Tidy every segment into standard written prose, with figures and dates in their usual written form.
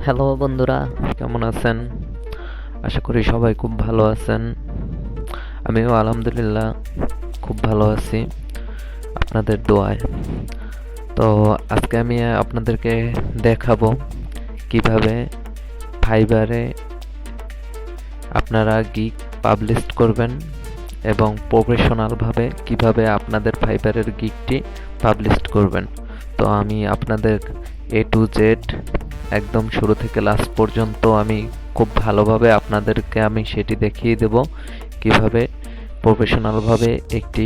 Hello বন্ধুরা, কেমন আছেন? আশা করি সবাই খুব ভালো আছেন। আমিও আলহামদুলিল্লাহ খুব ভালো আছি আপনাদের দোয়ায়। তো আজকে আমি আপনাদেরকে দেখাবো কিভাবে ফাইবারে আপনারা গিগ পাবলিশ করবেন এবং প্রফেশনালভাবে কিভাবে আপনাদের ফাইবারের গিগটি পাবলিশ করবেন। তো আমি আপনাদের A to Z একদম শুরু থেকে লাস্ট পর্যন্ত আমি খুব ভালোভাবে আপনাদেরকে আমি সেটি দেখিয়ে দেব কিভাবে প্রফেশনালভাবে একটি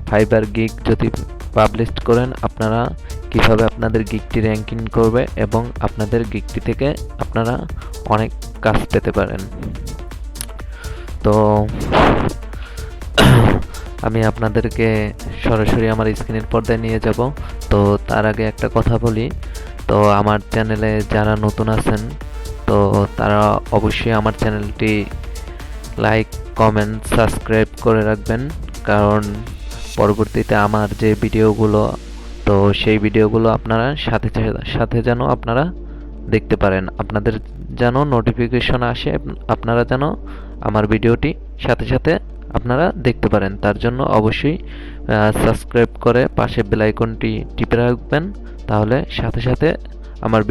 ফাইবার গিগ যদি পাবলিশ করেন আপনারা কিভাবে আপনাদের গিগটি র্যাঙ্কিং করবে এবং আপনাদের গিগটি থেকে আপনারা অনেক কাজ পেতে পারেন। তো আমি আপনাদেরকে সরাসরি আমার স্ক্রিনের পর্দায় নিয়ে যাব। তো তার আগে একটা কথা বলি, তো আমার চ্যানেলে যারা নতুন আছেন তো তারা অবশ্যই আমার চ্যানেলটি লাইক, কমেন্ট, সাবস্ক্রাইব করে রাখবেন, কারণ পরবর্তীতে আমার যে ভিডিওগুলো তো সেই ভিডিওগুলো আপনারা সাথে সাথে যেন আপনারা দেখতে পারেন, আপনাদের যেন নোটিফিকেশন আসে, আপনারা যেন আমার ভিডিওটি সাথে সাথে আপনারা দেখতে পারেন। তার জন্য অবশ্যই সাবস্ক্রাইব করে পাশে বেল আইকনটি টিপে রাখবেন, তাহলে সাথে সাথে আমার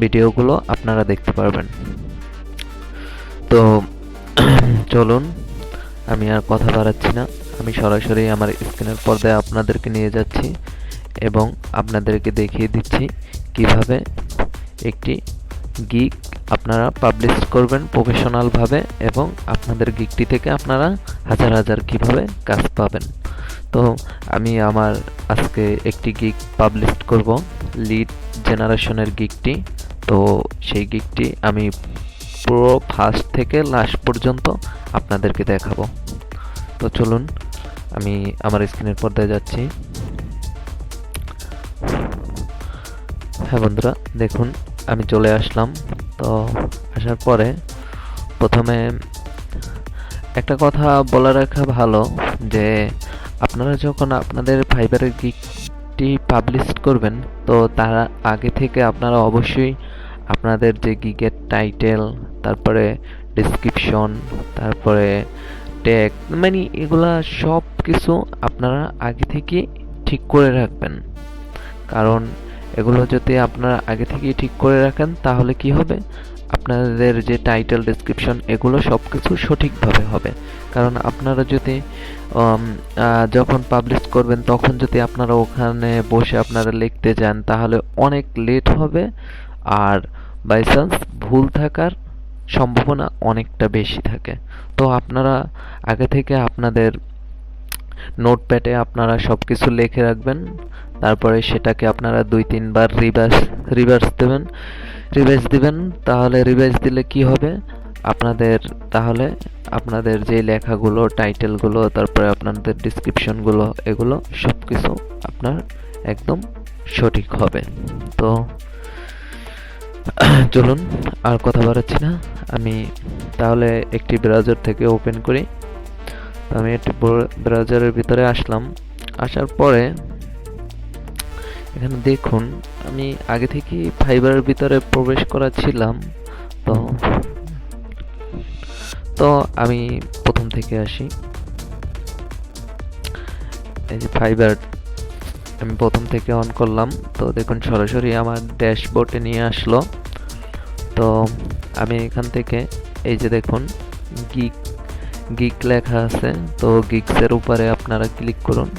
ভিডিওগুলো আপনারা দেখতে পারবেন। তো চলুন, আমি আর কথা বাড়াচ্ছি না, আমি সরাসরি আমার স্ক্রিনের পর্দায় আপনাদেরকে নিয়ে যাচ্ছি এবং আপনাদেরকে দেখিয়ে দিচ্ছি কিভাবে একটি গিগ আপনারা পাবলিশ করবেন প্রফেশনালভাবে এবং আপনাদের গিগটি থেকে আপনারা হাজার হাজার কিভাবে কাজ পাবেন। তো আমি আমার আজকে একটি গিগ পাবলিশ করব, লিড জেনারেশনের গিগটি। তো সেই গিগটি আমি পুরো ফার্স্ট থেকে লাস্ট পর্যন্ত আপনাদেরকে দেখাবো। তো চলুন, আমি আমার স্ক্রিনের পর্দায় যাচ্ছি। হ্যাঁ বন্ধুরা, দেখুন আমি চলে আসলাম। তো আসার পরে প্রথমে একটা কথা বলে রাখা ভালো যে আপনারা যখন আপনাদের ফাইবারের গিগটি পাবলিশ করবেন তো তার আগে থেকে আপনারা অবশ্যই আপনাদের যে গিগের টাইটেল, তারপরে ডেসক্রিপশন, তারপরে ট্যাগ, মানে এগুলা সব কিছু আপনারা আগে থেকে ঠিক করে রাখবেন। কারণ এগুলো যদি আপনারা আগে থেকেই ঠিক করে রাখেন তাহলে কি হবে, আপনাদের যে টাইটেল, ডেসক্রিপশন এগুলো সব কিছু সঠিকভাবে হবে। কারণ আপনারা যদি যখন পাবলিশ করবেন তখন যদি আপনারা ওখানে বসে আপনারা লিখতে যান তাহলে অনেক লেট হবে, আর বাই চান্স ভুল থাকার সম্ভাবনা অনেকটা বেশি থাকে। তো আপনারা আগে থেকে আপনাদের নোটপ্যাডে আপনারা সব কিছু লিখে রাখবেন, তারপরে সেটাকে আপনারা 2-3 বার রিভাইজ দিবেন। তাহলে রিভাইজ দিলে কি হবে, তাহলে আপনাদের যে লেখাগুলো, টাইটেলগুলো, তারপরে আপনাদের ডিসক্রিপশনগুলো এগুলো সব কিছু আপনার একদম সঠিক হবে। তো চলুন আর কথা বাড়াচ্ছি না, আমি তাহলে একটি ব্রাউজার থেকে ওপেন করি। আমি একটি ব্রাউজারের ভিতরে আসলাম। আসার পরে এখানে দেখুন আমি আগে থেকে ফাইবারের ভিতরে প্রবেশ করা ছিলাম। তো তো আমি প্রথম থেকে আসি। এই যে ফাইবার আমি প্রথম থেকে অন করলাম। তো দেখুন সরাসরি আমার ড্যাশবোর্ডে নিয়ে আসলো। তো আমি এখান থেকে এই যে দেখুন গিগ লেখা আছে, তো গিগসের উপরে আপনারা ক্লিক করুন।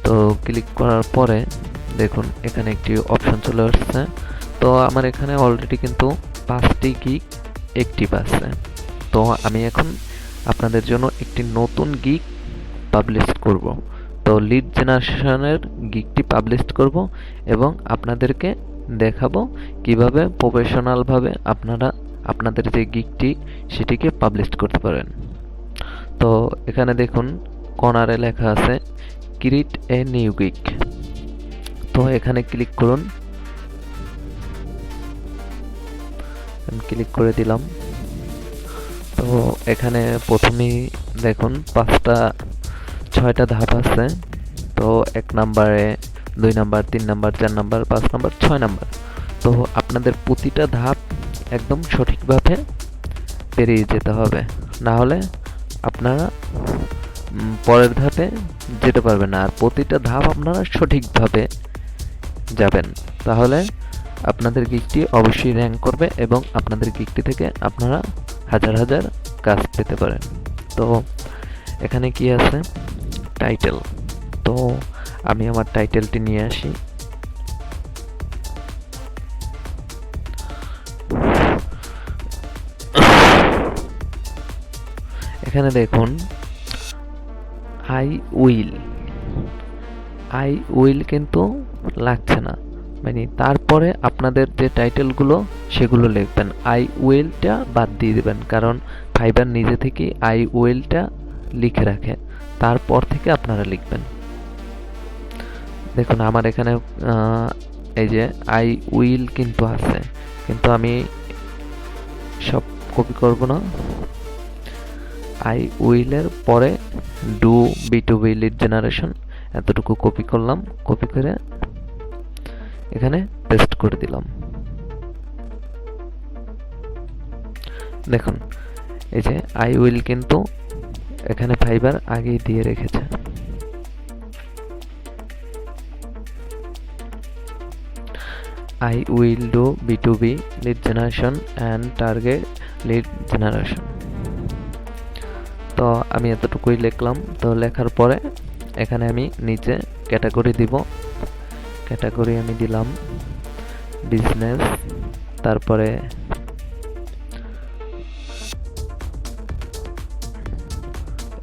তো ক্লিক করার পরে দেখুন এখানে একটি অপশন চলে আসছে। তো আমার এখানে অলরেডি কিন্তু 5টি গিগ অ্যাক্টিভ আছে। তো আমি এখন আপনাদের জন্য একটি নতুন গিগ পাবলিশ করব। তো লিড জেনারেশনের গিগটি পাবলিশ করব এবং আপনাদেরকে দেখাবো কিভাবে প্রফেশনালভাবে আপনারা আপনাদের যে গিগটি সেটিকে পাবলিশ করতে পারেন। তো এখানে দেখুন কর্নারে লেখা আছে ক্রিয়েট এ নিউ গিগ। তো এখানে ক্লিক করুন, আমি ক্লিক করে দিলাম। তো এখানে প্রথমেই দেখুন 6টা ধাপ আছে। তো 1 নম্বরে, 2 number, 3 number, 4 number, 5 number, 6 number. তো আপনাদের প্রতিটা ধাপ একদম সঠিকভাবে পেরিয়ে যেতে হবে, না হলে আপনারা পরের ধাপে যেতে পারবেন না। আর প্রতিটা ধাপ আপনারা সঠিকভাবে যাবেন, তাহলে আপনাদের গিগটি অবশ্যই র্যাঙ্ক করবে এবং আপনাদের গিগটি থেকে আপনারা হাজার হাজার কাজ পেতে পারেন। তো এখানে কি আছে, টাইটেল। তো আমি আমার টাইটেলটি নিয়ে আসি। এখানে দেখুন আই উইল কিন্তু লাগছে না, মানে তারপরে আপনাদের যে টাইটেলগুলো সেগুলো লিখবেন। আই উইলটা বাদ দিয়ে দেবেন, কারণ ফাইবার নিজে থেকেই আই উইলটা লিখে রাখে, তারপর থেকে আপনারা লিখবেন। দেখুন আমার এখানে এই যে আই উইল কিন্তু আছে, কিন্তু আমি সব কপি করব না। আই উইলের পরে ডু B2B লিড জেনারেশন এতটুকু কপি করলাম, কপি করে এখানে পেস্ট করে দিলাম। দেখুন এই যে আই উইল কিন্তু এখানে ফাইবার আগেই দিয়ে রেখেছে। I will do B2B lead generation and target lead generation. তো আমি এতটুকুই লিখলাম। তো লেখার পরে এখানে আমি নিচে ক্যাটাগরি দিব। ক্যাটাগরি আমি দিলাম বিজনেস, তারপরে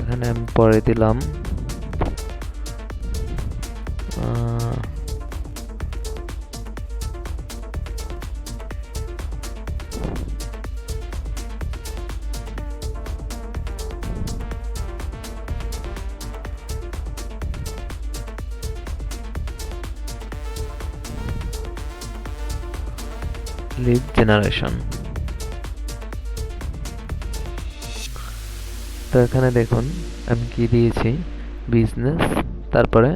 এখানে আমি পরে দিলাম লিড জেনারেশন। তো এখানে দেখুন আমি কি দিয়েছি, বিজনেস, তারপরে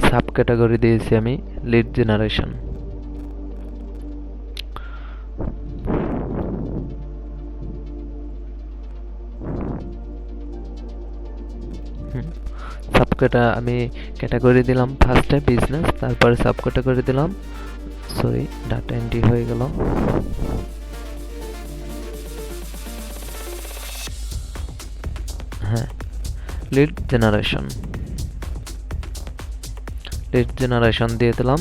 সাব ক্যাটাগরি দিয়েছি আমি লিড জেনারেশন। আমি ক্যাটাগরি দিলাম ফার্স্টে বিজনেস, তারপরে সাব ক্যাটাগরি দিলাম, সরি ডাটা এন্ট্রি হয়ে গেল, হ্যাঁ লিড জেনারেশন। লিড জেনারেশন দিয়ে দিলাম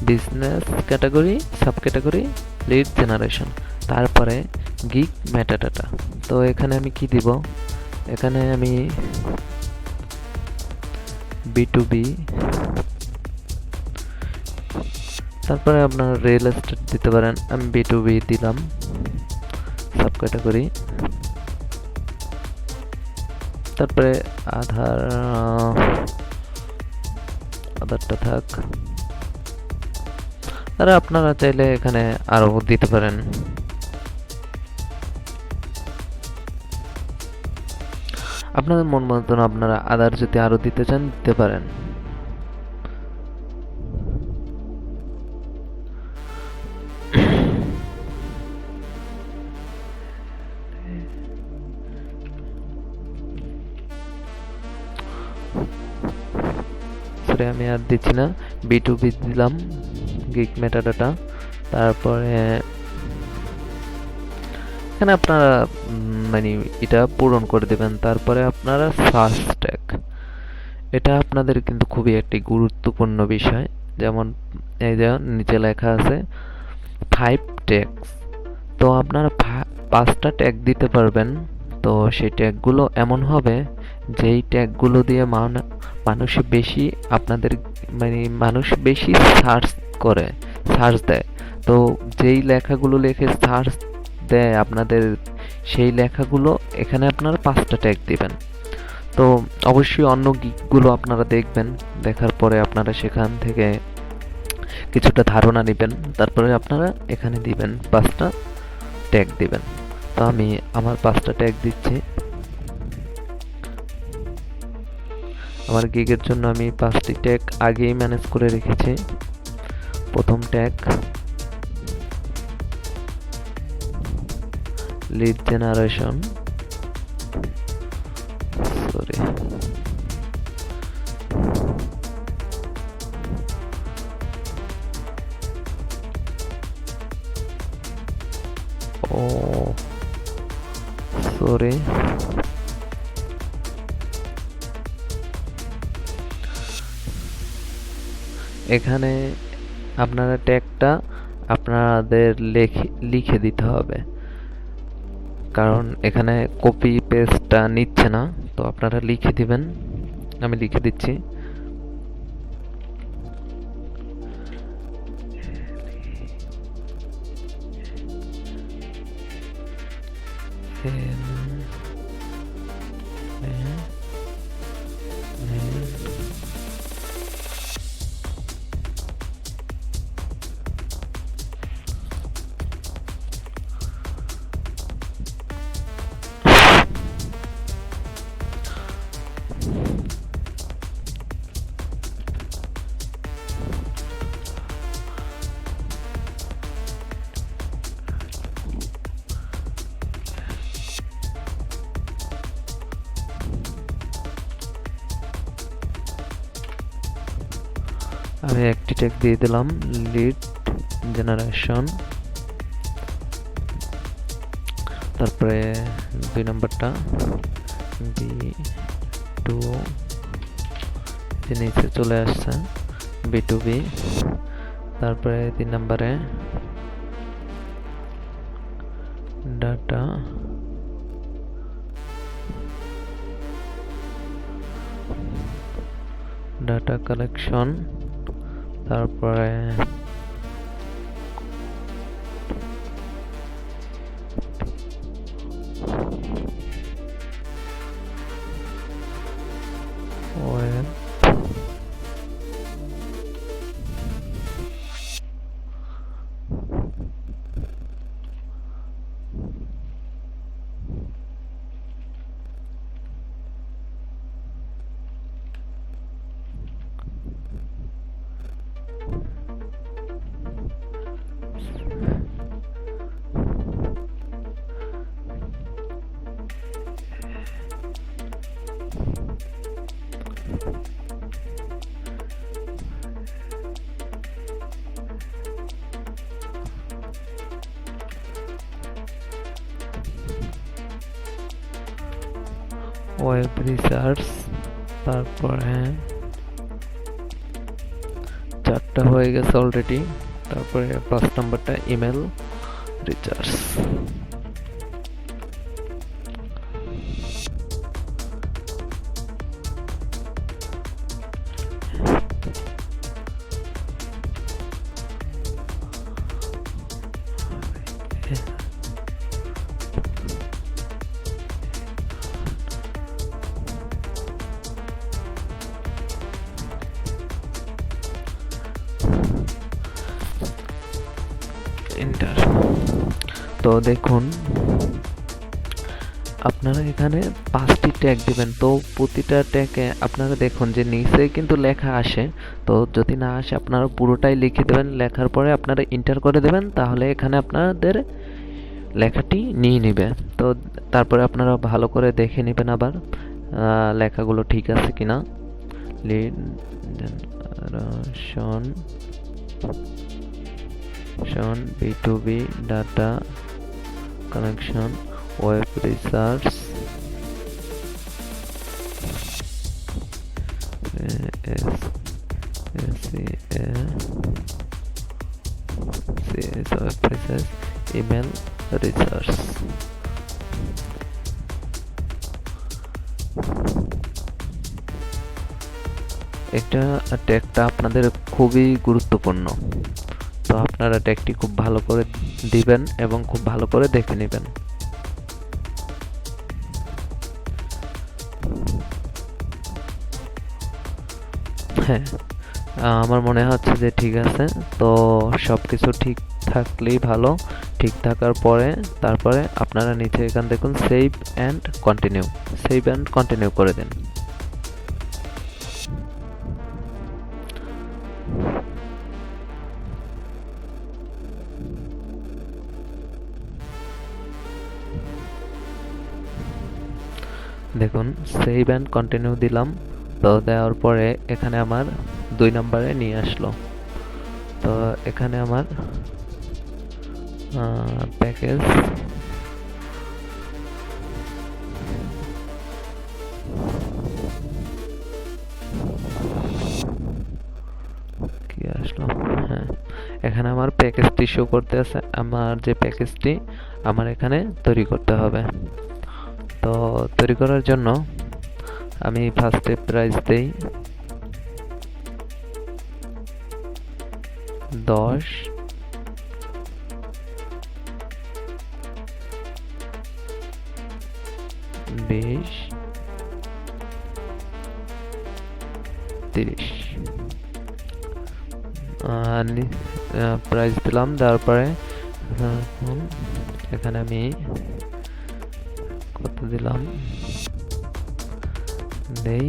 business category, sub category, lead generation, তারপরে গিগ মেটাডাটা। তো এখানে আমি কি দিব, এখানে আমি B2B, তারপরে আপনার রিয়েল এস্টেট দিতে পারেন। আমি B2B দিলাম, সাব ক্যাটাগরি, তারপরে আধারটা থাক। আর আপনারা চাইলে এখানে আরো দিতে পারেন। আপনাদের মন মতন আপনারা আধার যদি আরো দিতে চান দিতে পারেন। আমি আর দিচ্ছি না, B2B দিলাম গিগ মেটাডাটা, তারপরে এখানে আপনারা মানে এটা পূরণ করে দেবেন। তারপরে আপনারা সার্চ ট্যাগ, এটা আপনাদের কিন্তু খুবই একটি গুরুত্বপূর্ণ বিষয়। যেমন এই যে নিচে লেখা আছে 5 ট্যাগস, তো আপনারা 5টা ট্যাগ দিতে পারবেন। তো সেই ট্যাগগুলো এমন হবে যেই ট্যাগগুলো দিয়ে মানুষ বেশি আপনাদের মানে মানুষ বেশি সার্চ দেয়। তো যেই লেখাগুলো লিখে সার্চ দেয় আপনাদের, সেই লেখাগুলো এখানে আপনারা 5টা ট্যাগ দিবেন। তো অবশ্যই অন্য গিগগুলো আপনারা দেখবেন, দেখার পরে আপনারা সেখান থেকে কিছুটা ধারণা নেবেন, তারপরে আপনারা এখানে দিবেন 5টা ট্যাগ দিবেন। তো আমি আমার 5টা ট্যাগ দিচ্ছি। আমার গিগের জন্য আমি 5টি ট্যাগ আগেই ম্যানেজ করে রেখেছি। প্রথম ট্যাগ লিড জেনারেশন, সরি ও সরি এখানে আপনারা ট্যাগটা আপনাদের লিখে দিতে হবে, কারণ এখানে কপি পেস্টটা নিচ্ছে না, তো আপনারা লিখে দিবেন। আমি লিখে দিচ্ছি। আমি একটি ট্যাগ দিয়ে দিলাম লিড জেনারেশন, তারপরে 2 নম্বরটা B2, নিচে চলে আসছে B2B, তারপরে 3 নম্বরে ডাটা কালেকশন, তারপরে ওয়েব, ওয়েব রিসার্চ, তারপরে 4টা হয়ে গেছে অলরেডি। তারপরে 5 নম্বরটা ইমেল রিসার্চ। এন্টার। তো দেখুন আপনারা এখানে 5টি ট্যাগ দিবেন, তো প্রতিটা ট্যাগে আপনারা দেখুন যে নিচে কিন্তু লেখা আসে, তো যদি না আসে আপনারা পুরোটাই লিখে দেবেন, লেখার পরে আপনারা এন্টার করে দেবেন, তাহলে এখানে আপনাদের লেখাটি নিয়ে নেবে। তো তারপরে আপনারা ভালো করে দেখে নেবেন আবার লেখাগুলো ঠিক আছে কিনা। Lead generation, B2B, data collection, web research, email research. এটা ট্যাগটা আপনাদের খুবই গুরুত্বপূর্ণ, তো আপনারা ট্যাগটি খুব ভালো করে দিবেন এবং খুব ভালো করে দেখে নেবেন। হ্যাঁ, আমার মনে হচ্ছে যে ঠিক আছে। তো সবকিছু ঠিক থাকলেই ভালো। ঠিক থাকার পরে তারপরে আপনারা নিচে এখানে দেখুন সেভ অ্যান্ড কন্টিনিউ করে দেন। দেখুন সেভ অ্যান্ড কন্টিনিউ দিলাম। তো দেওয়ার পরে এখানে আমার 2 নম্বরে নিয়ে আসলো। তো এখানে আমার প্যাকেজ কি আসলো, হ্যাঁ এখানে আমার প্যাকেজটি শো করতে আছে। আমার যে প্যাকেজটি আমার এখানে তৈরি করতে হবে। তো তৈরি করার জন্য আমি ফার্স্টে প্রাইস দেই 10, 20, 30 প্রাইস দিলাম। দেওয়ার পরে এখানে আমি কত দিলাম দেই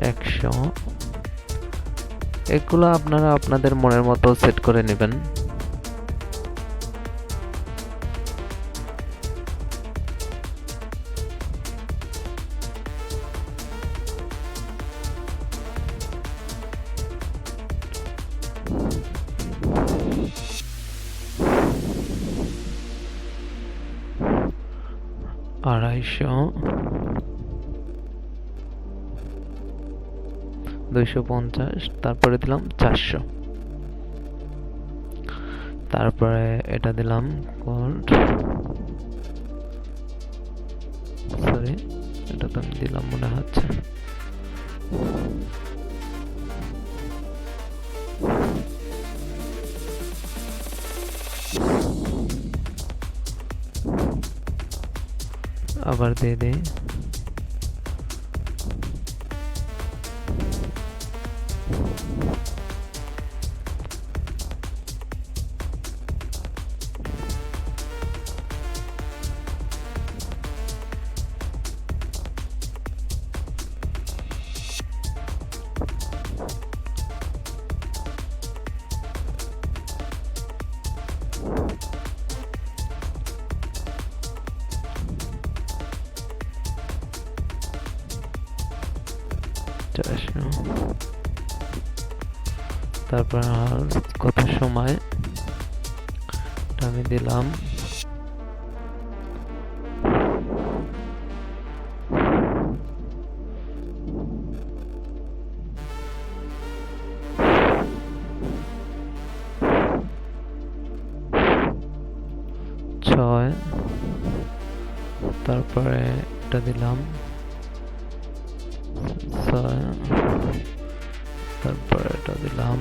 100। এগুলো আপনারা আপনাদের মনের মতো সেট করে নেবেন। আড়াইশো, 250, তারপরে দিলাম 400, তারপরে এটা দিলাম কোড, সরি এটা তো আমি দিলাম মনে হচ্ছে। আবার দিয়ে দিই তারপর আর কত সময় আমি দিলাম 6, তারপরে এটা দিলাম 6, তারপরে এটা দিলাম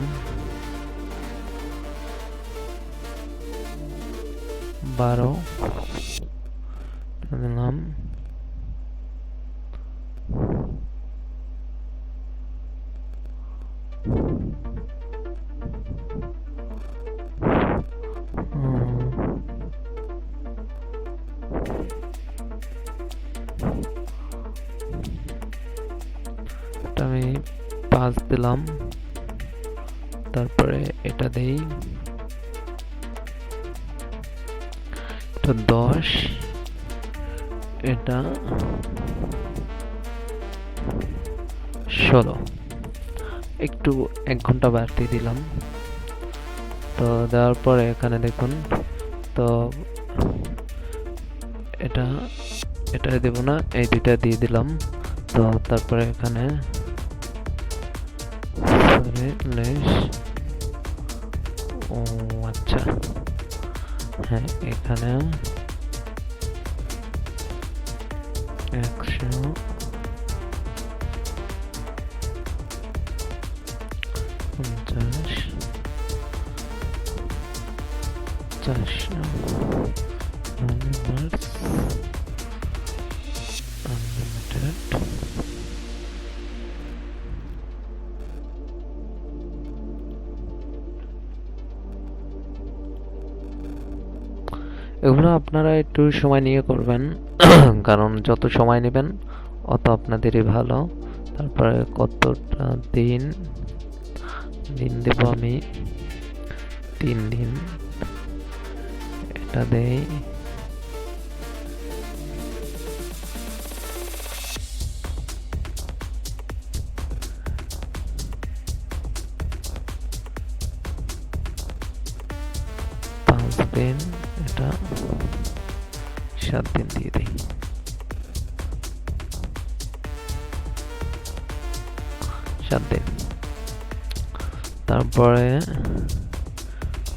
12, দিলাম 5 দিলাম। তারপরে এটা দেই, এটা 10, এটা 16, একটু 1 ঘন্টা বাড়তি দিলাম। তো দেওয়ার পরে এখানে দেখুন, তো এটা দেব না, এই দুইটা দিয়ে দিলাম। তো তারপরে এখানে ও আচ্ছা, হ্যাঁ এখানে 150, 400 unlimited। এগুলো আপনারা একটু সময় নিয়ে করবেন কারণ যত সময় নেবেন অত আপনাদেরই ভালো। তারপরে কতটা দিন দেব আমি 3 দিন এটা দেই। পাঁচ দিন এটা 7 দিন দিয়ে দিই। তারপরে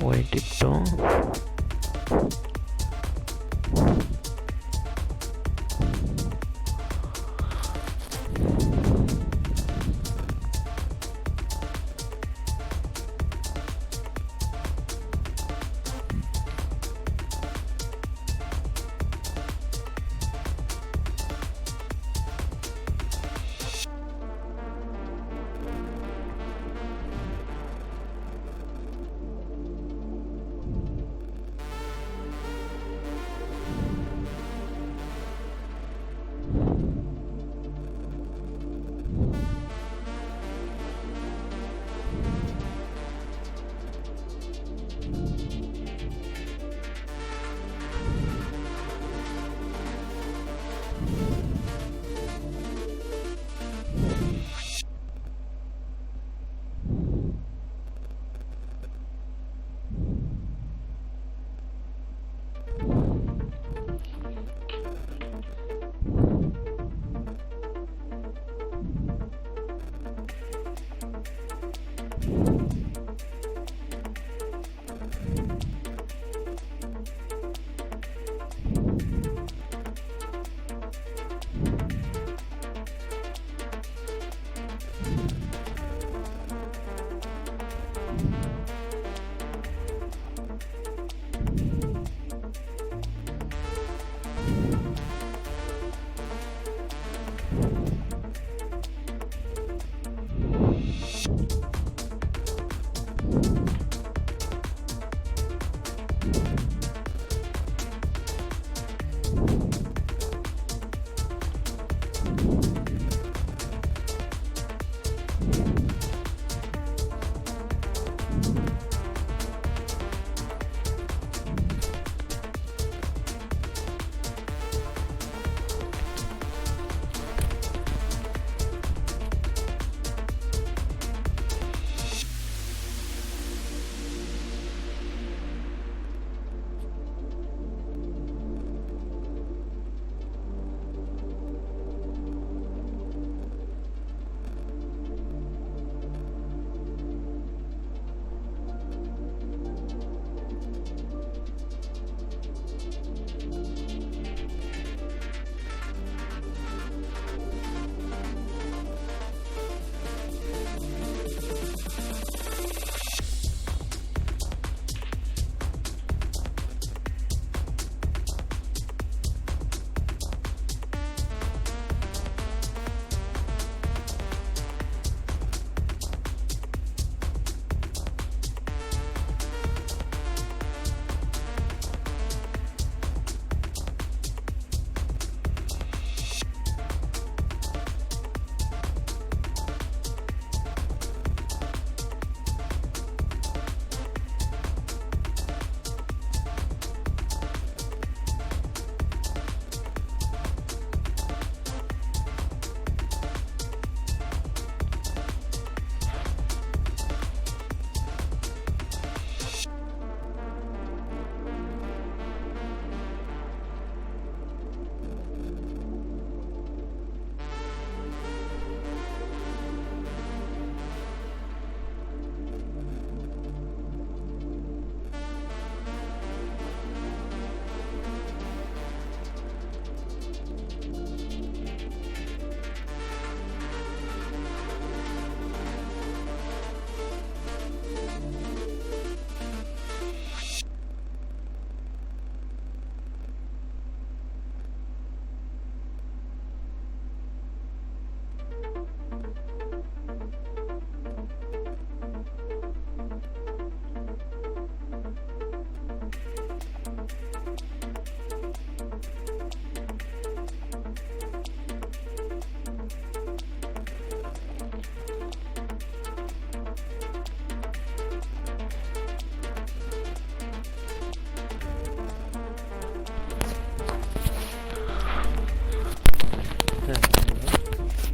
ওয়েট একটু,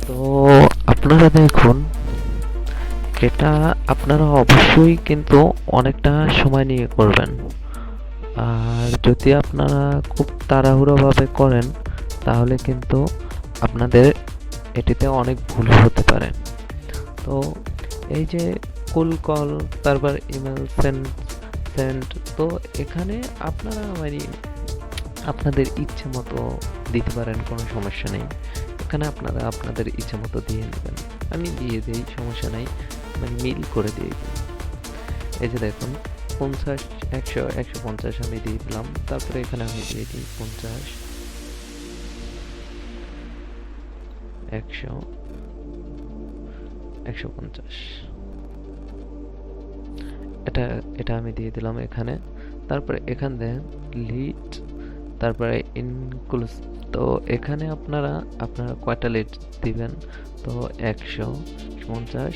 তো আপনারা দেখুন, এটা আপনারা অবশ্যই কিন্তু অনেকটা সময় নিয়ে করবেন। আর যদি আপনারা খুব তাড়াহুড়োভাবে করেন তাহলে কিন্তু আপনাদের এটিতে অনেক ভুল হতে পারে। তো এই যে কুল কল, তারপর ইমেল সেন্ড সেন্ড তো এখানে আপনারা মানে আপনাদের ইচ্ছে মতো দিতে পারেন, কোনো সমস্যা নেই। এখানে আপনারা আপনাদের ইচ্ছে মতো দিয়ে নেবেন। আমি দিয়ে দিই, সমস্যা নাই, মানে মিল করে দিয়ে দিই। এই যে দেখুন 50, 100, 150 আমি দিয়ে দিলাম। তারপরে এখানে আমি দিয়ে দিই 50, 100, 150। এটা এটা আমি দিয়ে দিলাম এখানে। তারপরে এখান থেকে লিড, তারপরে ইনক্লুস। তো এখানে আপনারা কয়টা লিড দিবেন? তো 100, 50,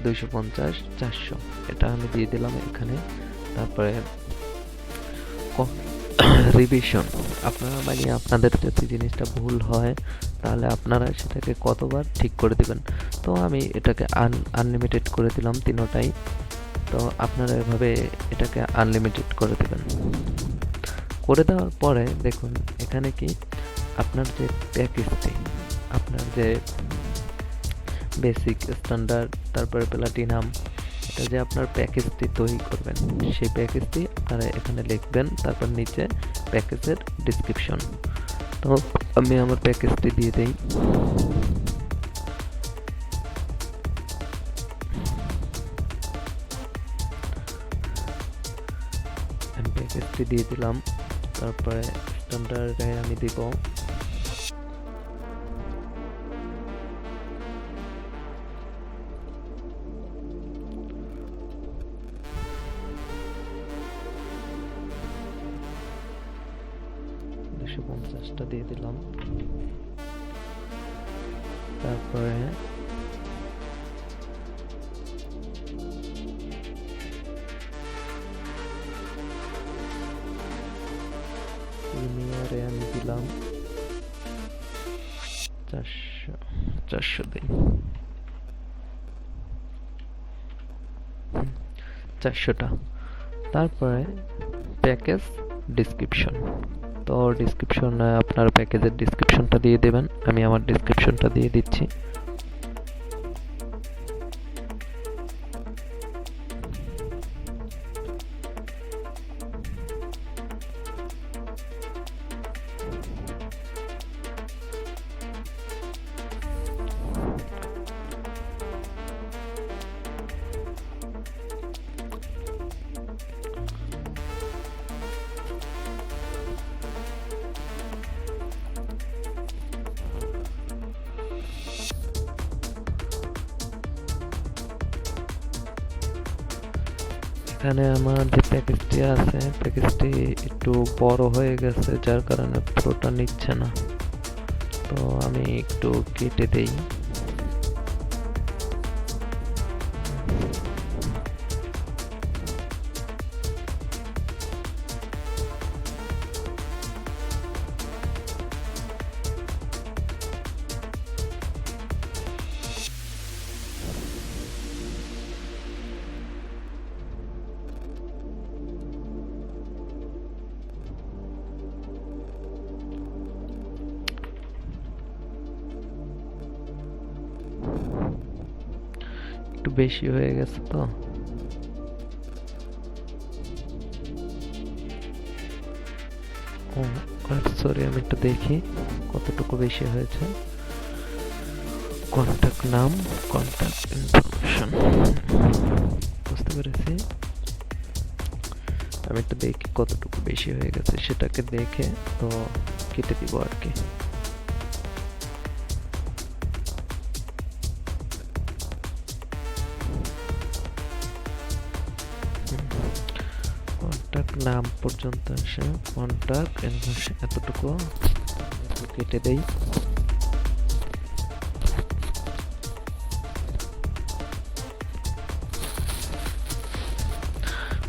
250, 400 এটা আমি দিয়ে দিলাম এখানে। তারপরে রিভিশন, আপনারা মানে আপনাদের যদি জিনিসটা ভুল হয় তাহলে আপনারা সেটাকে কতবার ঠিক করে দিবেন। তো আমি এটাকে আনলিমিটেড করে দিলাম তিনোটাই। তো আপনারা এভাবে এটাকে আনলিমিটেড করে দেবেন। করে দেওয়ার পরে দেখুন এখানে কি আপনার যে প্যাকেজটি, আপনার যে বেসিক, স্ট্যান্ডার্ড, তারপরে প্লাটিনাম, এটা যে আপনার প্যাকেজটি তৈরি করবেন সেই প্যাকেজটি আপনারা এখানে লিখবেন। তারপর নিচে প্যাকেজের ডিসক্রিপশন। তো আমি আমার প্যাকেজটি দিয়ে দিই। আমি প্যাকেজটি দিয়ে দিলাম। তারপরে স্ট্যান্ডার্ডে আমি দিব 250টা দিয়ে দিলাম। তারপরে প্রিমিয়ারে আমি দিলাম 400 দিই, 400টা। তারপরে প্যাকেজ ডিসক্রিপশন। তো ডিসক্রিপশনে আপনার প্যাকেজের ডিসক্রিপশনটা দিয়ে দেবেন। আমি আমার ডিসক্রিপশনটা দিয়ে দিচ্ছি। এখানে আমার যে প্যাকেজটি আছে, প্যাকেজটি একটু বড় হয়ে গেছে, যার কারণে পুরোটা নিচ্ছে না। তো আমি একটু কেটে দেই। একটু বেশি হয়ে গেছে তো। সরি, আমি একটু দেখি কতটুকু বেশি হয়েছে। কন্টাক্ট নাম, কন্টাক্ট ইনফরমেশন, বুঝতে পেরেছি। আমি একটু দেখি কতটুকু বেশি হয়ে গেছে, সেটাকে দেখে তো কেটে দিব আর কি। কন্টাক্ট নাম পর্যন্ত আসে, কন্টাক্ট ইনফরমেশন এতটুকু কেটে দেই।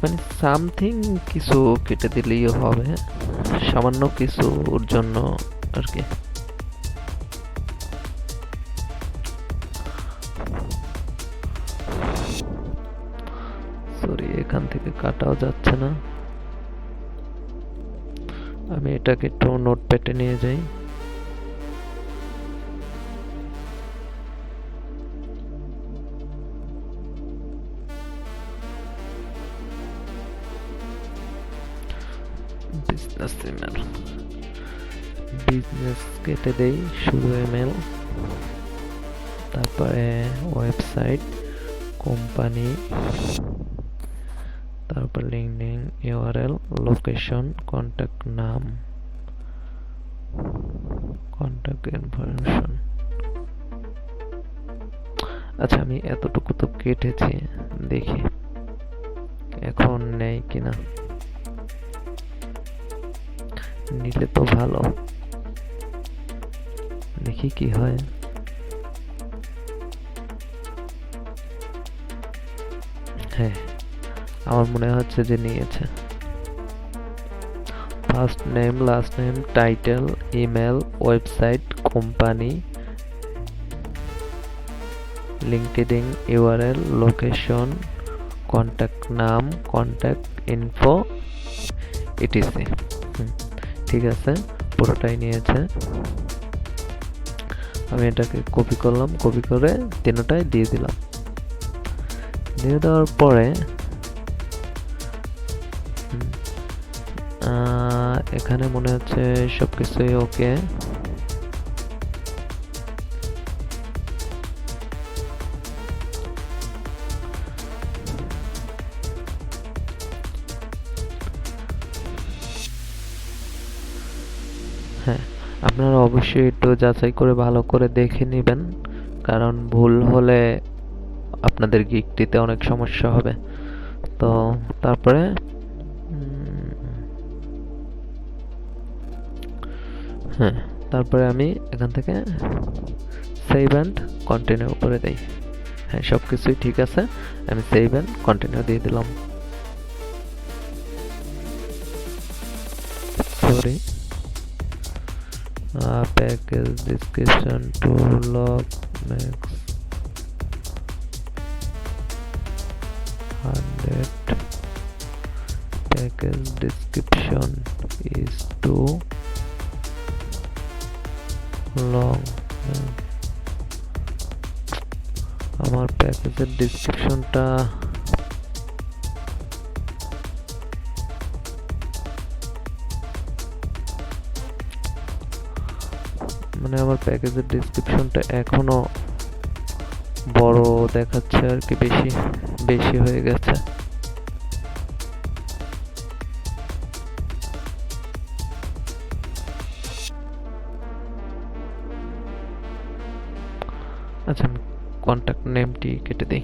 মানে সামথিং কিছু কেটে দিলেই হবে, সামান্য কিছুর জন্য আর কি। এখান থেকে কাটাও যাচ্ছে না। আমি এটাকে একটু নোটপ্যাডে নিয়ে যাই। বিজনেস ইমেল, বিজনেস কেটে দেই, শুধু ইমেল, তারপরে ওয়েবসাইট, কোম্পানি, তারপর লিঙ্কডিন ইউআরএল, লোকেশন, কন্ট্যাক্ট নাম, কন্ট্যাক্ট ইনফরমেশন। আচ্ছা, আমি এতটুকু তো কেটেছি, দেখি এখন নেই কিনা। নিলে তো ভালো, দেখি কি হয়। হ্যাঁ, আমার মনে হচ্ছে যে নিয়েছে। First name, last name, title, email, website, company, LinkedIn URL, location, contact নাম, কন্ট্যাক্ট ইনফো, ইটিসি। ঠিক আছে, পুরোটাই নিয়েছে। আমি এটাকে কপি করলাম, কপি করে তিনটাই দিয়ে দিলাম। দিয়ে দেওয়ার পরে এখানে মনে হচ্ছে সবকিছুই ওকে। হ্যাঁ, আপনারা অবশ্যই একটু যাচাই করে ভালো করে দেখে নেবেন, কারণ ভুল হলে আপনাদের গিগটিতে অনেক সমস্যা হবে। তো তারপরে হ্যাঁ, তারপরে আমি এখান থেকে সেভ অ্যান্ড কন্টিনিউ করে দেই। হ্যাঁ, সবকিছুই ঠিক আছে, আমি সেভ অ্যান্ড কন্টিনিউ দিয়ে দিলাম। Sorry, package description too long max 100, package description is too long। আমার প্যাকেজের ডিসক্রিপশনটা মানে আমার প্যাকেজের ডিসক্রিপশনটা এখনো বড় দেখাচ্ছে আর কি, বেশি বেশি হয়ে গেছে। আচ্ছা, আমি কন্ট্যাক্ট নেমটি কেটে দিই।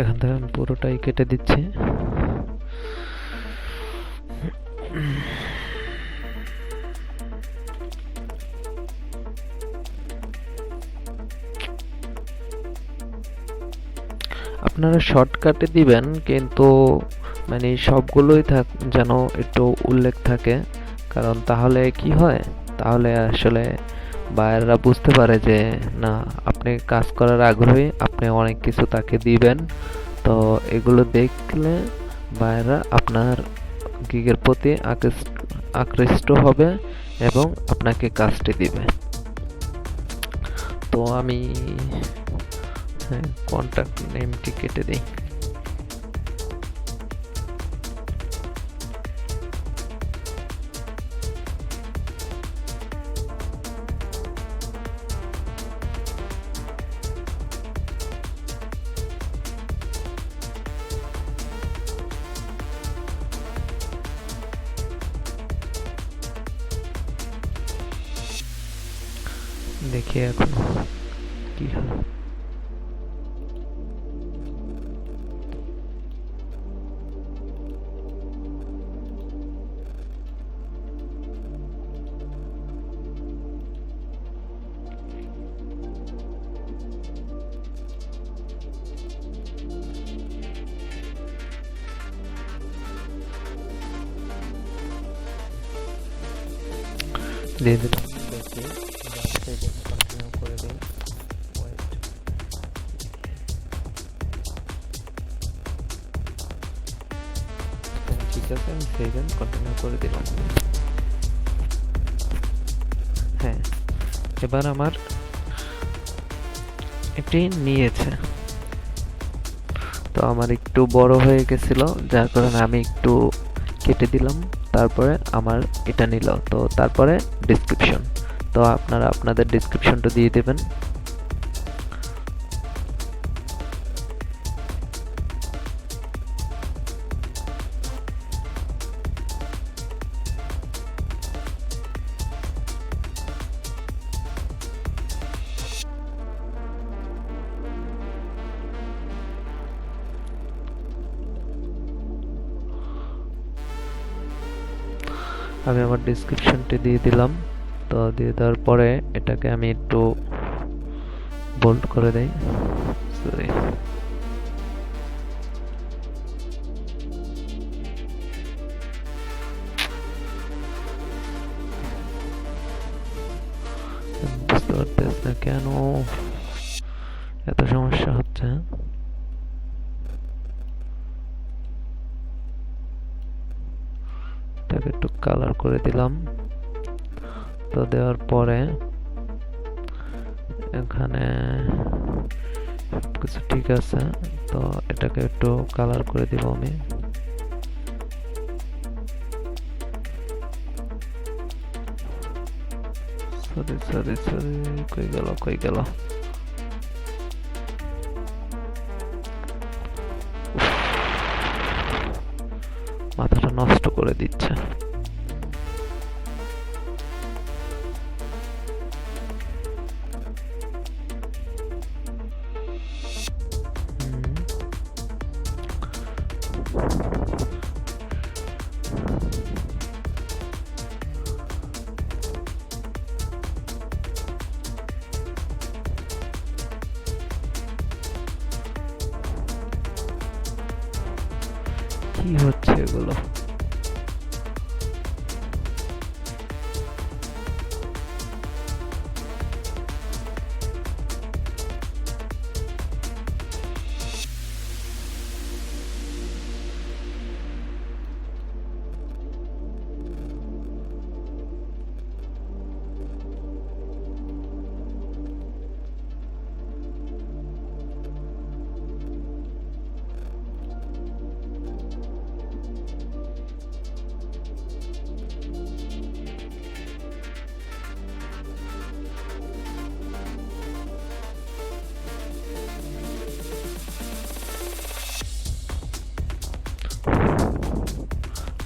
এখান থেকে আমি পুরোটাই কেটে দিচ্ছি। আপনারা শর্টকাটে দিবেন, কিন্তু মানে সবগুলোই যেন একটু উল্লেখ থাকে, কারণ তাহলে কি হয়, তাহলে আসলে বায়াররা বুঝতে পারে যে না, আপনি কাজ করার আগ্রহী, আপনি অনেক কিছু তাকে দিবেন। তো এগুলো দেখলে বায়াররা আপনার গিগের প্রতি আকৃষ্ট হবে এবং আপনাকে কাজটি দিবে। তো আমি কন্ট্যাক্ট নেমটি কেটে দিই। দেখি এখন কি হয়। দিয়ে দিলাম। দেখি কন্টিনিউ করে দিই। ওয়েট, ঠিক আছে, আমি সেভ এন্ড কন্টিনিউ করে দিলাম। হ্যাঁ, এবার আমার এটি নিয়েছে। তো আমার একটু বড় হয়ে গেছিল, যার কারণে আমি একটু কেটে দিলাম। তারপরে আমার এটা নিল। তো তারপরে ডেসক্রিপশন, তো আপনারা আপনাদের ডেসক্রিপশনটা দিয়ে দেবেন। আমি আমার ডেসক্রিপশনটি দিয়ে দিলাম। তো দিয়ে দেওয়ার পরে এটাকে আমি একটু বোল্ড করে দেই। সরি, বুঝতে পারতেছি না কেন এত সমস্যা হচ্ছে। এটাকে একটু কালার করে দিলাম। তো দেওয়ার পরে এখানে সবকিছু ঠিক আছে। তো এটাকে একটু কালার করে দিব আমি। সরি সরি সরি, কই গেল কই গেল? মাথাটা নষ্ট করে দিচ্ছে। কি হচ্ছে এগুলো?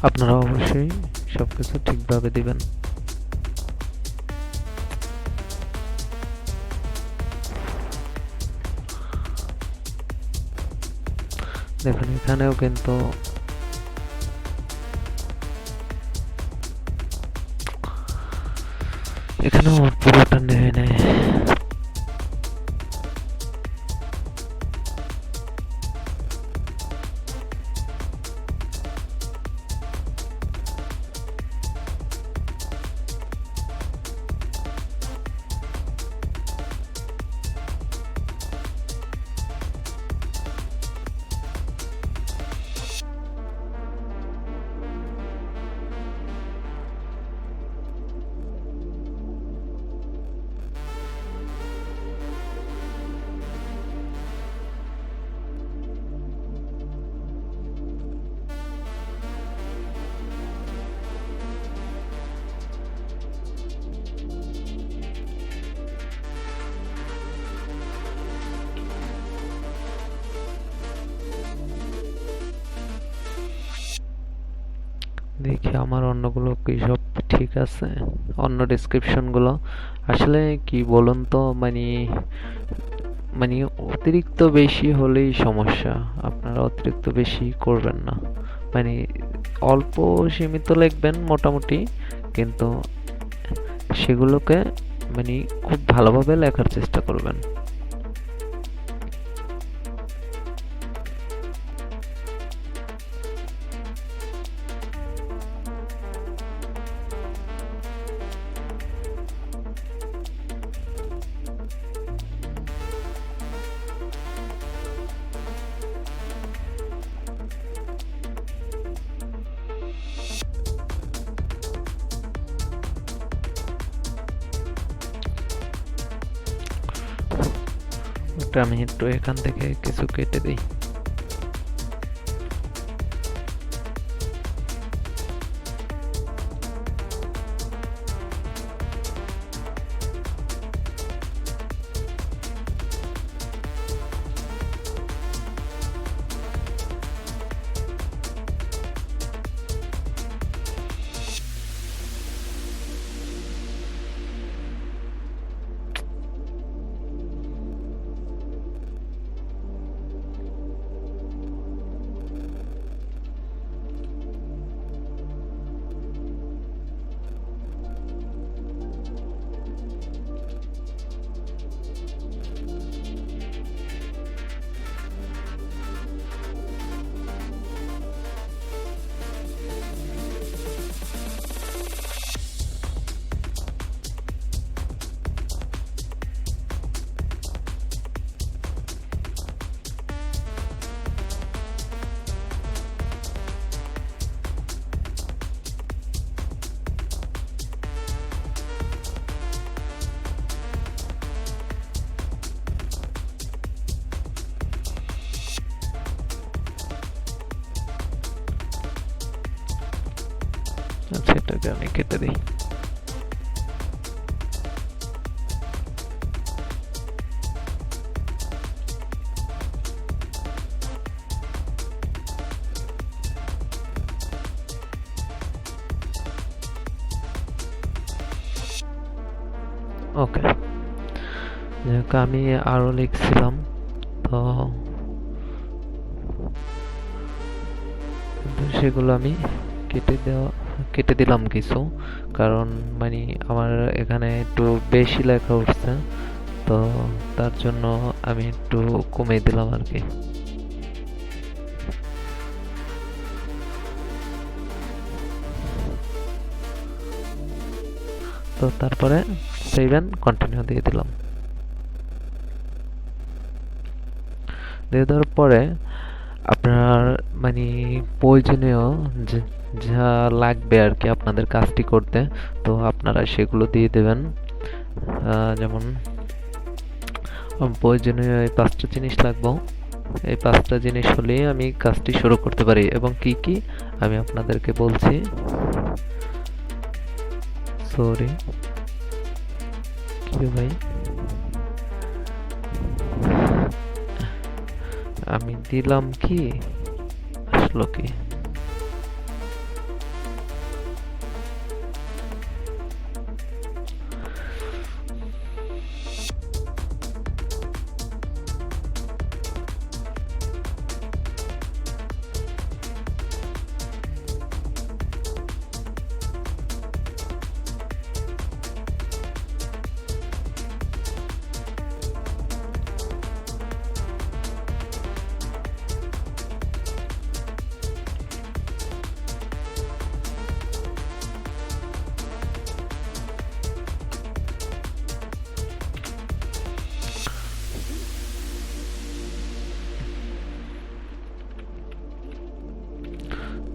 আপনারা অবশ্যই সবকিছু ঠিকভাবে দিবেন। দেখুন এখানেও কিন্তু এখানেও পুরোটা নেয় নেয়। দেখি আমার অন্যগুলো কি সব ঠিক আছে, অন্য ডেসক্রিপশন গুলো। আসলে কি বলুন তো, মানে মানে অতিরিক্ত বেশি হলেই সমস্যা। আপনারা অতিরিক্ত বেশি করবেন না, মানে অল্প সীমিত লিখবেন মোটামুটি, কিন্তু সেগুলোকে মানে খুব ভালোভাবে লেখার চেষ্টা করবেন। সেক্ষেত্রে আমি একটু এখান থেকে কিছু কেটে দিই। আচ্ছা, এটাকে আমি কেটে দিই। ওকে, যাক আমি আরো লিখছিলাম, তো সেগুলো আমি কেটে দিলাম কিছু, কারণ মানে আমার এখানে একটু বেশি লেখা উঠছে, তো তার জন্য আমি একটু কমিয়ে দিলাম আর কি। তো তারপরে সেভ এন্ড কন্টিনিউ দিয়ে দিলাম। দিয়ে দেওয়ার পরে আপনার মানে প্রয়োজনীয় যা লাগবে আর কি আপনাদের কাজটি করতে, তো আপনারা সেগুলো দিয়ে দেবেন। যেমন প্রয়োজনীয় এই 5টা জিনিস লাগবে। এই 5টা জিনিস হলেই আমি কাজটি শুরু করতে পারি, এবং কি কি আমি আপনাদেরকে বলছি। সরি কি ভাই, আমি দিলাম কি আসলো কি,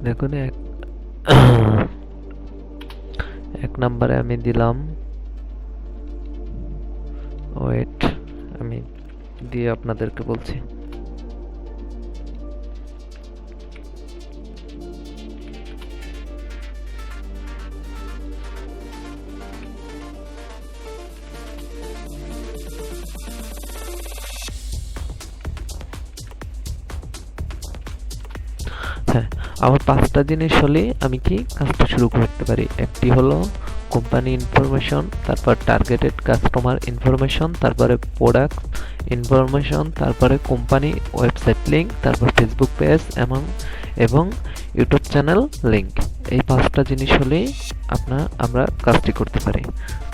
দেখুন এক নম্বরে আমি দিলাম ওয়েট, আমি দিয়ে আপনাদেরকে বলছি। হ্যাঁ, আমার 5টা জিনিস হলে আমি কি কাজটা শুরু করতে পারি। একটি হলো কোম্পানি ইনফরমেশন, তারপর টার্গেটেড কাস্টমার ইনফরমেশন, তারপরে প্রোডাক্ট ইনফরমেশন, তারপরে কোম্পানি ওয়েবসাইট লিঙ্ক, তারপর ফেসবুক পেজ এবং ইউটিউব চ্যানেল লিঙ্ক। এই 5টা জিনিস হলেই আমরা কাজটি করতে পারি।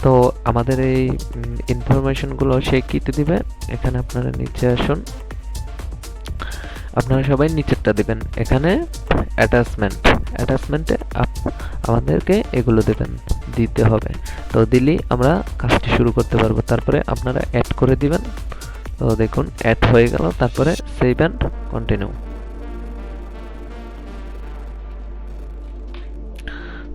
তো আমাদের এই ইনফরমেশনগুলো সে কিতে দিবে, এখানে আপনারা নিচে আসুন, আপনারা সবাই নিচেরটা দিবেন। এখানে অ্যাটাচমেন্টে আমাদেরকে এগুলো দিতে হবে। তো দিলেই আমরা কাজটি শুরু করতে পারবো। তারপরে আপনারা অ্যাড করে দিবেন। তো দেখুন অ্যাড হয়ে গেল। তারপরে সেভ এন্ড কন্টিনিউ।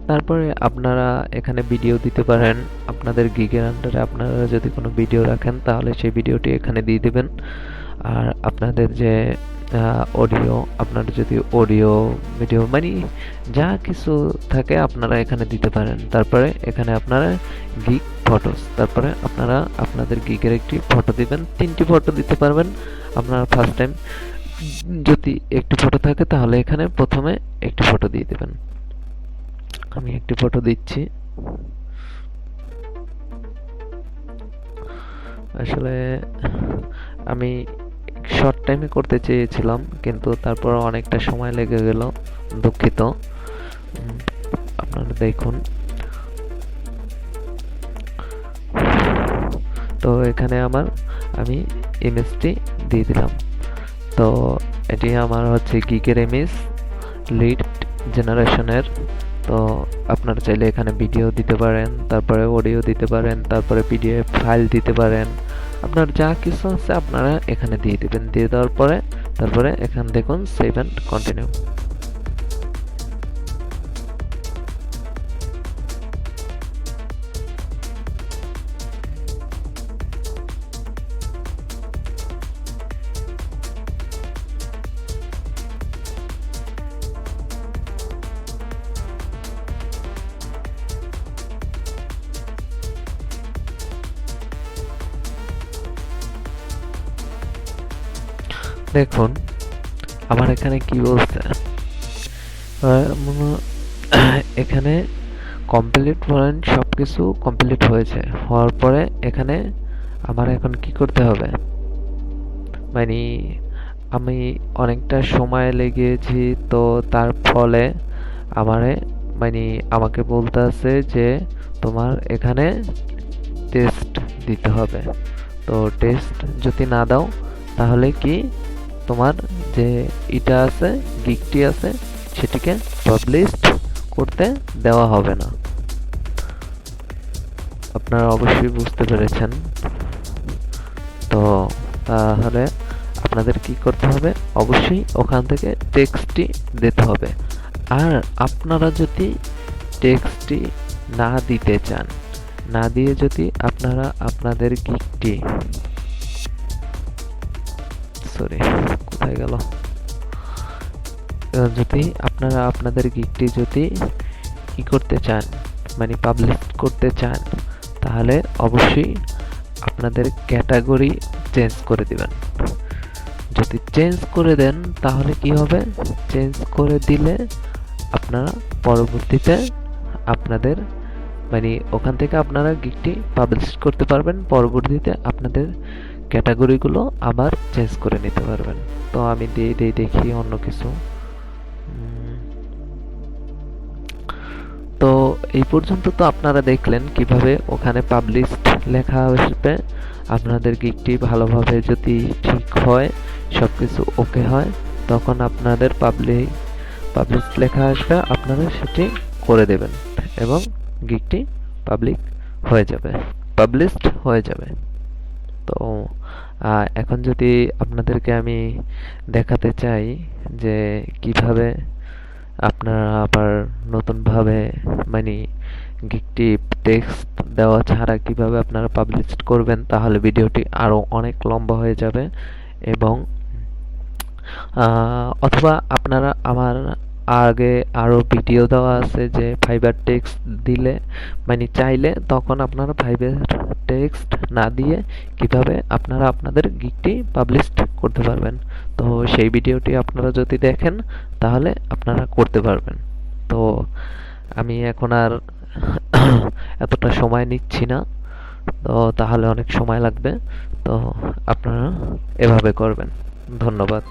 তারপরে আপনারা এখানে ভিডিও দিতে পারেন। আপনাদের গিগের আন্ডারে আপনারা যদি কোনো ভিডিও রাখেন তাহলে সেই ভিডিওটি এখানে দিয়ে দিবেন। আর আপনাদের যে অডিও, আপনারা যদি অডিও ভিডিও মানে যা কিছু থাকে আপনারা এখানে দিতে পারেন। তারপরে এখানে আপনারা গিগ ফটোস, তারপরে আপনারা আপনাদের গিগের একটি ফটো দিবেন। 3টি ফটো দিতে পারবেন আপনারা ফার্স্ট টাইম। যদি একটি ফটো থাকে তাহলে এখানে প্রথমে একটি ফটো দিয়ে দেবেন। আমি একটি ফটো দিচ্ছি। আসলে আমি শর্ট টাইমে করতে চেয়েছিলাম, কিন্তু তারপর অনেকটা সময় লেগে গেল, দুঃখিত। আপনারা দেখুন। তো এখানে আমি ইমেজটি দিয়ে দিলাম। তো এটি আমার হচ্ছে গিগের ইমেজ, লিড জেনারেশনের। তো আপনারা চাইলে এখানে ভিডিও দিতে পারেন, তারপরে অডিও দিতে পারেন, তারপরে পিডিএফ ফাইল দিতে পারেন। আপনার যা কিছু আছে আপনারা এখানে দিয়ে দিবেন। দিয়ে দেওয়ার পরে তারপরে এখানে দেখুন সেভ এন্ড কন্টিনিউ। দেখুন আমার এখানে কি বলছে, এখানে কমপ্লিট বলেন, সবকিছু কমপ্লিট হয়েছে। হওয়ার পরে এখানে আমার এখন কি করতে হবে, মানে আমি অনেকটা সময় লেগেছি, তো তার ফলে আমাকে বলতে আছে যে তোমার এখানে টেস্ট দিতে হবে। তো টেস্ট যদি না দাও তাহলে কি তোমার যে এটা আছে, গিগটি আছে, সেটিকে পাবলিশ করতে দেওয়া হবে না। আপনারা অবশ্যই বুঝতে পেরেছেন। তো তাহলে আপনাদের কি করতে হবে, অবশ্যই ওখান থেকে টেক্সটটি দিতে হবে। আর আপনারা যদি টেক্সটটি না দিতে চান, না দিয়ে যদি আপনারা আপনাদের গিগটি, কোথায় গেল, যদি আপনারা আপনাদের গিগটি যদি কি করতে চান, মানে পাবলিশ করতে চান, তাহলে অবশ্যই আপনাদের ক্যাটাগরি চেঞ্জ করে দিবেন। যদি চেঞ্জ করে দেন তাহলে কি হবে, চেঞ্জ করে দিলে আপনারা পরবর্তীতে আপনাদের ওখান থেকে আপনারা গিগটি পাবলিশ করতে পারবেন। পরবর্তীতে আপনাদের ক্যাটাগরিগুলো আবার চেঞ্জ করে নিতে পারবেন। তো আমি দেখি অন্য কিছু। তো এই পর্যন্ত তো আপনারা দেখলেন কিভাবে ওখানে পাবলিশড লেখা আসবে। আপনাদের গিগটি ভালোভাবে যদি ঠিক হয়, সবকিছু ওকে হয়, তখন আপনাদের পাবলিশ লেখা আসবে, আপনারা সেটি করে দেবেন এবং গিগটি পাবলিশড হয়ে যাবে। তো এখন যদি আপনাদেরকে আমি দেখাতে চাই যে কিভাবে আপনারা আবার নতুনভাবে গিগটি টেক্সট দেওয়া ছাড়া কিভাবে আপনারা পাবলিশ করবেন, তাহলে ভিডিওটি আরো অনেক লম্বা হয়ে যাবে। এবং অথবা আপনারা আমার আগে আরো ভিডিও দেওয়া আছে যে ফাইবার টেক্সট দিলে চাইলে তখন আপনারা ফাইবার টেক্সট না দিয়ে কিভাবে আপনারা আপনাদের গিগটি পাবলিশ করতে পারবেন। তো সেই ভিডিওটি আপনারা যদি দেখেন তাহলে আপনারা করতে পারবেন। তো আমি এখন আর এতটা সময় নিচ্ছি না, তো তাহলে অনেক সময় লাগবে। তো আপনারা এভাবে করবেন। ধন্যবাদ।